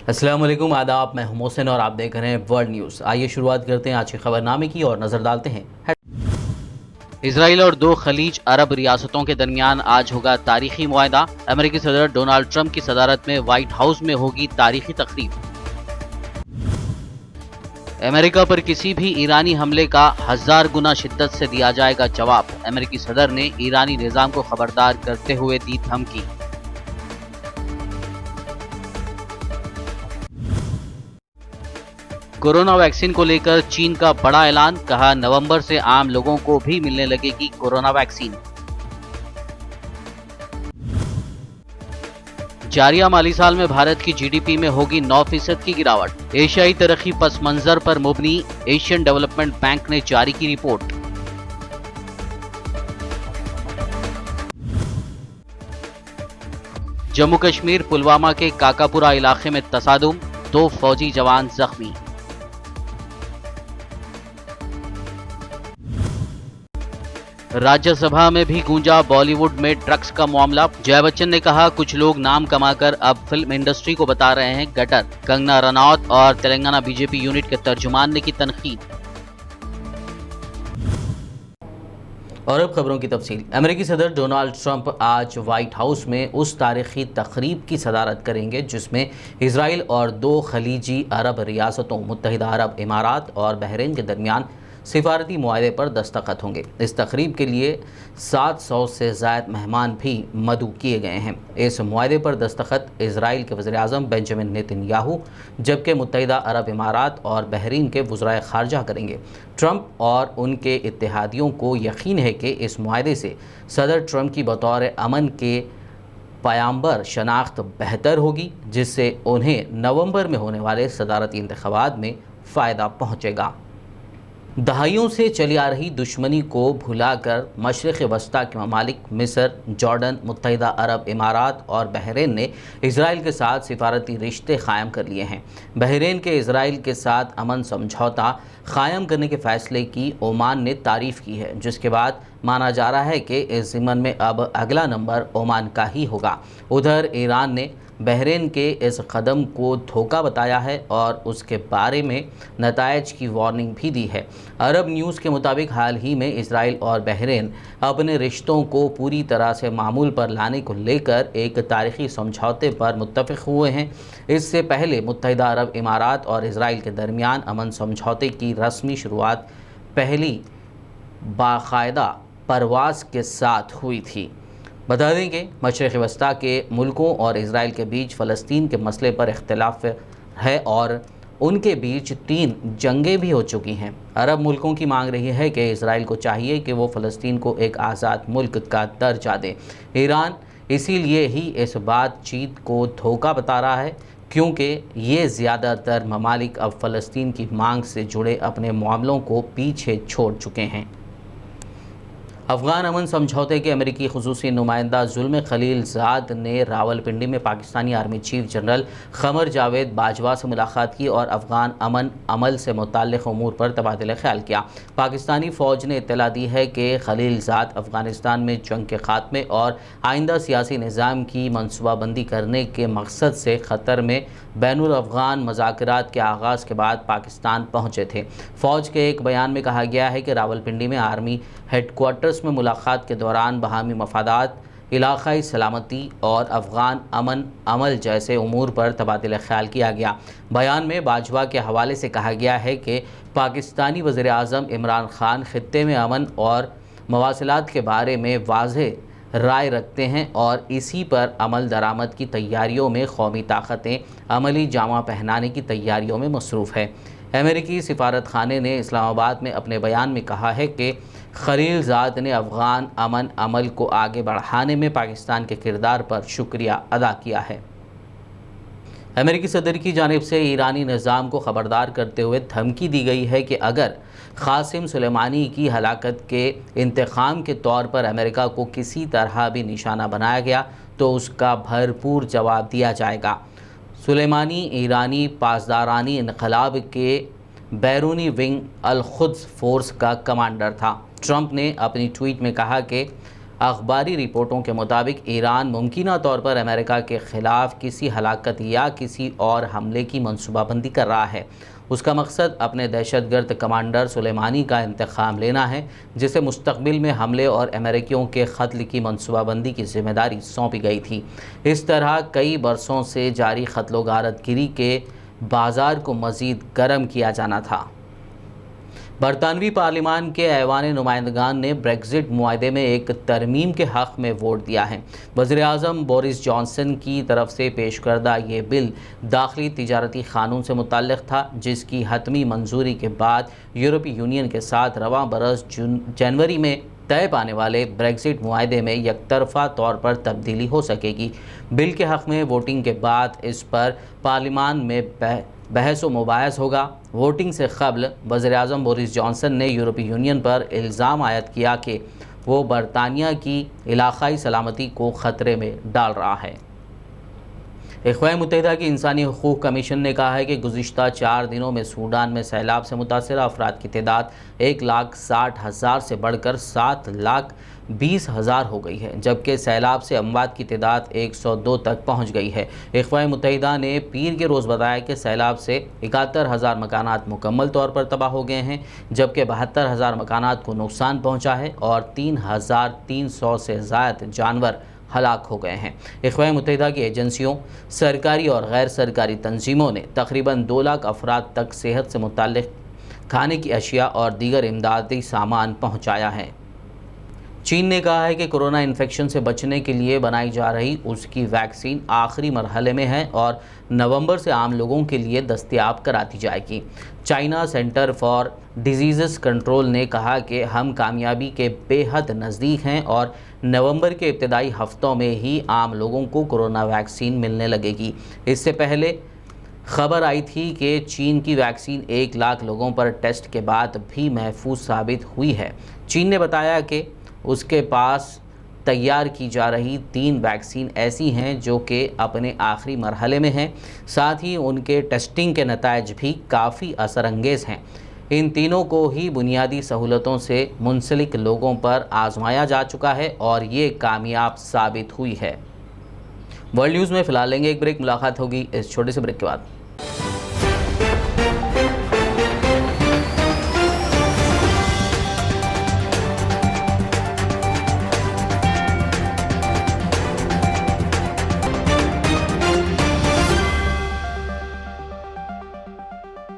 السلام علیکم، آداب، میں ہوں محسن اور آپ دیکھ رہے ہیں ورلڈ نیوز۔ آئیے شروعات کرتے ہیں آج کے خبر نامے کی اور نظر ڈالتے ہیں۔ اسرائیل اور دو خلیج عرب ریاستوں کے درمیان آج ہوگا تاریخی معاہدہ۔ امریکی صدر ڈونالڈ ٹرمپ کی صدارت میں وائٹ ہاؤس میں ہوگی تاریخی تقریب۔ امریکہ پر کسی بھی ایرانی حملے کا 1000 گنا شدت سے دیا جائے گا جواب۔ امریکی صدر نے ایرانی نظام کو خبردار کرتے ہوئے دی دھمکی۔ کورونا ویکسین کو لے کر چین کا بڑا اعلان، کہا نومبر سے عام لوگوں کو بھی ملنے لگے گی کورونا ویکسین۔ جاریہ مالی سال میں بھارت کی جی ڈی پی میں ہوگی 9% کی گراوٹ۔ ایشیائی ترقی پس منظر پر مبنی ایشین ڈیولپمنٹ بینک نے جاری کی رپورٹ۔ جموں کشمیر پلوامہ کے کاکاپورہ علاقے میں تصادم، 2 فوجی جوان زخمی۔ راجیہ سبھا میں بھی گونجا بالی ووڈ میں ڈرگس کا معاملہ۔ جے بچن نے کہا کچھ لوگ نام کما کر اب فلم انڈسٹری کو بتا رہے ہیں گٹر۔ کنگنا رناوت اور تلنگانہ بی جے پی یونٹ کے ترجمان نے کی تنقید۔ اور اب خبروں کی تفصیل۔ امریکی صدر ڈونالڈ ٹرمپ آج وائٹ ہاؤس میں اس تاریخی تقریب کی صدارت کریں گے جس میں اسرائیل اور 2 خلیجی عرب ریاستوں متحدہ عرب امارات اور بحرین کے درمیان سفارتی معاہدے پر دستخط ہوں گے۔ اس تقریب کے لیے 700 سے زائد مہمان بھی مدعو کیے گئے ہیں۔ اس معاہدے پر دستخط اسرائیل کے وزیر اعظم بنجامن نیتن یاہو جبکہ متحدہ عرب امارات اور بحرین کے وزرائے خارجہ کریں گے۔ ٹرمپ اور ان کے اتحادیوں کو یقین ہے کہ اس معاہدے سے صدر ٹرمپ کی بطور امن کے پیامبر شناخت بہتر ہوگی جس سے انہیں نومبر میں ہونے والے صدارتی انتخابات میں فائدہ پہنچے گا۔ دہائیوں سے چلی آ رہی دشمنی کو بھلا کر مشرق وسطیٰ کے ممالک مصر، جارڈن، متحدہ عرب امارات اور بحرین نے اسرائیل کے ساتھ سفارتی رشتے قائم کر لیے ہیں۔ بحرین کے اسرائیل کے ساتھ امن سمجھوتا قائم کرنے کے فیصلے کی عمان نے تعریف کی ہے، جس کے بعد مانا جا رہا ہے کہ اس ضمن میں اب اگلا نمبر عمان کا ہی ہوگا۔ ادھر ایران نے بحرین کے اس قدم کو دھوکہ بتایا ہے اور اس کے بارے میں نتائج کی وارننگ بھی دی ہے۔ عرب نیوز کے مطابق حال ہی میں اسرائیل اور بحرین اپنے رشتوں کو پوری طرح سے معمول پر لانے کو لے کر ایک تاریخی سمجھوتے پر متفق ہوئے ہیں۔ اس سے پہلے متحدہ عرب امارات اور اسرائیل کے درمیان امن سمجھوتے کی رسمی شروعات پہلی باقاعدہ پرواز کے ساتھ ہوئی تھی۔ بتا دیں کہ مشرق وسطیٰ کے ملکوں اور اسرائیل کے بیچ فلسطین کے مسئلے پر اختلاف ہے اور ان کے بیچ 3 جنگیں بھی ہو چکی ہیں۔ عرب ملکوں کی مانگ رہی ہے کہ اسرائیل کو چاہیے کہ وہ فلسطین کو ایک آزاد ملک کا درجہ دے۔ ایران اسی لیے ہی اس بات چیت کو دھوکہ بتا رہا ہے کیونکہ یہ زیادہ تر ممالک اب فلسطین کی مانگ سے جڑے اپنے معاملوں کو پیچھے چھوڑ چکے ہیں۔ افغان امن سمجھوتے کے امریکی خصوصی نمائندہ زلمے خلیل زاد نے راولپنڈی میں Pakistani army chief general Qamar Javed Bajwa سے ملاقات کی اور افغان امن عمل سے متعلق امور پر تبادلہ خیال کیا۔ پاکستانی فوج نے اطلاع دی ہے کہ خلیل زاد افغانستان میں جنگ کے خاتمے اور آئندہ سیاسی نظام کی منصوبہ بندی کرنے کے مقصد سے قطر میں بین الافغان مذاکرات کے آغاز کے بعد پاکستان پہنچے تھے۔ فوج کے ایک بیان میں کہا گیا ہے کہ راولپنڈی میں آرمی ہیڈ کوارٹرز میں ملاقات کے دوران باہمی مفادات، علاقائی سلامتی اور افغان امن عمل جیسے امور پر تبادلہ خیال کیا گیا۔ بیان میں باجوہ کے حوالے سے کہا گیا ہے کہ پاکستانی وزیر اعظم عمران خان خطے میں امن اور مواصلات کے بارے میں واضح رائے رکھتے ہیں اور اسی پر عمل درآمد کی تیاریوں میں قومی طاقتیں عملی جامہ پہنانے کی تیاریوں میں مصروف ہے۔ امریکی سفارت خانے نے اسلام آباد میں اپنے بیان میں کہا ہے کہ خلیل زاد نے افغان امن عمل کو آگے بڑھانے میں پاکستان کے کردار پر شکریہ ادا کیا ہے۔ امریکی صدر کی جانب سے ایرانی نظام کو خبردار کرتے ہوئے دھمکی دی گئی ہے کہ اگر قاسم سلیمانی کی ہلاکت کے انتقام کے طور پر امریکہ کو کسی طرح بھی نشانہ بنایا گیا تو اس کا بھرپور جواب دیا جائے گا۔ سلیمانی ایرانی پاسدارانی انقلاب کے بیرونی ونگ القدس فورس کا کمانڈر تھا۔ ٹرمپ نے اپنی ٹویٹ میں کہا کہ اخباری رپورٹوں کے مطابق ایران ممکنہ طور پر امریکہ کے خلاف کسی ہلاکت یا کسی اور حملے کی منصوبہ بندی کر رہا ہے۔ اس کا مقصد اپنے دہشت گرد کمانڈر سلیمانی کا انتقام لینا ہے، جسے مستقبل میں حملے اور امریکیوں کے قتل کی منصوبہ بندی کی ذمہ داری سونپی گئی تھی۔ اس طرح کئی برسوں سے جاری قتل و غارت گری کے بازار کو مزید گرم کیا جانا تھا۔ برطانوی پارلیمان کے ایوان نمائندگان نے بریگزٹ معاہدے میں ایک ترمیم کے حق میں ووٹ دیا ہے۔ وزیر اعظم بورس جانسن کی طرف سے پیش کردہ یہ بل داخلی تجارتی قانون سے متعلق تھا، جس کی حتمی منظوری کے بعد یورپی یونین کے ساتھ رواں برس جنوری میں طے پانے والے بریگزٹ معاہدے میں یک طرفہ طور پر تبدیلی ہو سکے گی۔ بل کے حق میں ووٹنگ کے بعد اس پر پارلیمان میں بحث و مباحث ہوگا۔ ووٹنگ سے قبل وزیر اعظم بورس جانسن نے یورپی یونین پر الزام عائد کیا کہ وہ برطانیہ کی علاقائی سلامتی کو خطرے میں ڈال رہا ہے۔ اقوام متحدہ کی انسانی حقوق کمیشن نے کہا ہے کہ گزشتہ 4 دنوں میں سوڈان میں سیلاب سے متاثرہ افراد کی تعداد 1,60,000 سے بڑھ کر 7,20,000 ہو گئی ہے، جبکہ سیلاب سے اموات کی تعداد 102 تک پہنچ گئی ہے۔ اقوام متحدہ نے پیر کے روز بتایا کہ سیلاب سے 71,000 مکانات مکمل طور پر تباہ ہو گئے ہیں، جبکہ 72,000 مکانات کو نقصان پہنچا ہے اور 3,300 سے زائد جانور ہلاک ہو گئے ہیں۔ اقوام متحدہ کی ایجنسیوں، سرکاری اور غیر سرکاری تنظیموں نے تقریباً 2 لاکھ افراد تک صحت سے متعلق کھانے کی اشیاء اور دیگر امدادی سامان پہنچایا ہے۔ چین نے کہا ہے کہ کورونا انفیکشن سے بچنے کے لیے بنائی جا رہی اس کی ویکسین آخری مرحلے میں ہے اور نومبر سے عام لوگوں کے لیے دستیاب کرا دی جائے گی۔ China centre for diseases control نے کہا کہ ہم کامیابی کے بے حد نزدیک ہیں اور نومبر کے ابتدائی ہفتوں میں ہی عام لوگوں کو کورونا ویکسین ملنے لگے گی۔ اس سے پہلے خبر آئی تھی کہ چین کی ویکسین 1 لاکھ لوگوں پر ٹیسٹ کے بعد بھی محفوظ ثابت ہوئی ہے۔ چین نے بتایا کہ اس کے پاس تیار کی جا رہی 3 ویکسین ایسی ہیں جو کہ اپنے آخری مرحلے میں ہیں، ساتھ ہی ان کے ٹیسٹنگ کے نتائج بھی کافی اثر انگیز ہیں۔ ان تینوں کو ہی بنیادی سہولتوں سے منسلک لوگوں پر آزمایا جا چکا ہے اور یہ کامیاب ثابت ہوئی ہے۔ ورلڈ نیوز میں فی الحال لیں گے ایک بریک، ملاقات ہوگی اس چھوٹے سے بریک کے بعد۔